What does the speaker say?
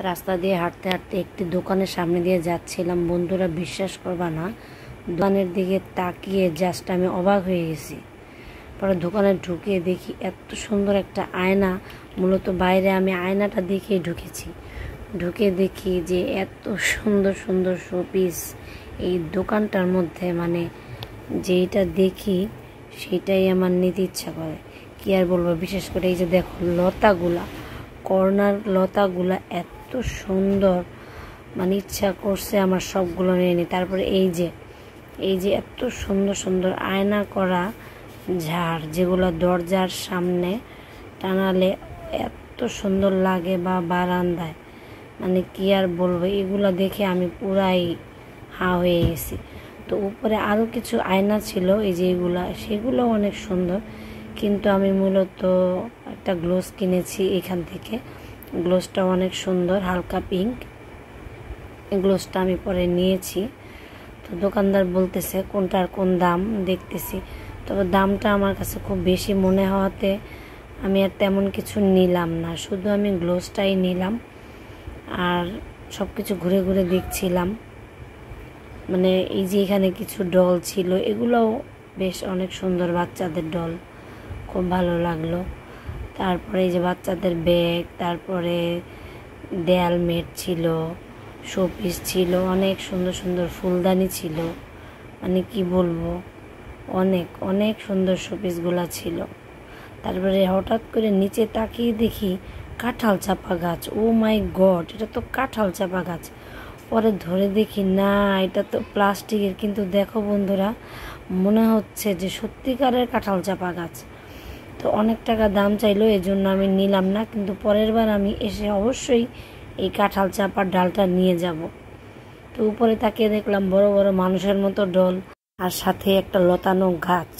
রাস্তা দিয়ে হাঁটতে হাঁটতে একটি দোকানের সামনে দিয়ে যাচ্ছিলাম। বন্ধুরা, বিশ্বাস করবা না, দোকানের দিকে তাকিয়ে জাস্ট আমি অবাক হয়ে গেছি। পরে দোকানে ঢুকে দেখি এত সুন্দর একটা আয়না। মূলত বাইরে আমি আয়নাটা দেখেই ঢুকেছি। ঢুকে দেখি যে এত সুন্দর সুন্দর শোপিস এই দোকানটার মধ্যে, মানে যেইটা দেখি সেটাই আমার নিতে ইচ্ছা করে। কি আর বলবো, বিশেষ করে এই যে দেখো লতাগুলা, কর্নার লতাগুলা এত সুন্দর, মানে ইচ্ছা করছে আমার সবগুলো নিয়ে নিই। তারপরে এই যে এত সুন্দর সুন্দর আয়না করা ঝাড়, যেগুলো দরজার সামনে টানালে এত সুন্দর লাগে, বা বারান্দায়, মানে কি আর বলবো, এগুলো দেখে আমি পুরাই হাঁ হয়ে গেছি। তো উপরে আরও কিছু আয়না ছিল, এই যে এগুলা, সেগুলো অনেক সুন্দর। কিন্তু আমি মূলত একটা গ্লোভস কিনেছি এখান থেকে। গ্লোভসটা অনেক সুন্দর, হালকা পিঙ্ক। এই গ্লোভসটা আমি পরে নিয়েছি। তো দোকানদার বলতেছে কোনটার কোন দাম দেখতেছি। তবে দামটা আমার কাছে খুব বেশি মনে হওয়াতে আমি আর তেমন কিছু নিলাম না, শুধু আমি গ্লোভসটাই নিলাম। আর সব কিছু ঘুরে ঘুরে দেখছিলাম। মানে এই যে এখানে কিছু ডল ছিল, এগুলোও বেশ অনেক সুন্দর, বাচ্চাদের ডল, খুব ভালো লাগলো। তারপরে এই যে বাচ্চাদের ব্যাগ, তারপরে দেয়াল মেট ছিল, শোপিস ছিল, অনেক সুন্দর সুন্দর ফুলদানি ছিল, মানে কি বলবো, অনেক অনেক সুন্দর শোপিসগুলা ছিল। তারপরে হঠাৎ করে নিচে তাকিয়ে দেখি কাঁঠাল চাপা গাছ। ও মাই গড, এটা তো কাঁঠাল চাপা গাছ। পরে ধরে দেখি না, এটা তো প্লাস্টিকের। কিন্তু দেখো বন্ধুরা, মনে হচ্ছে যে সত্যিকারের কাঁঠাল চাপা গাছ। তো অনেক টাকা দাম চাইলো, এই জন্য আমি নিলাম না। কিন্তু পরের বার আমি এসে অবশ্যই এই কাঁঠাল চাপার ডালটা নিয়ে যাব। তো উপরে তাকিয়ে দেখলাম বড় বড় মানুষের মতো ডল, আর সাথে একটা লতানো গাছ।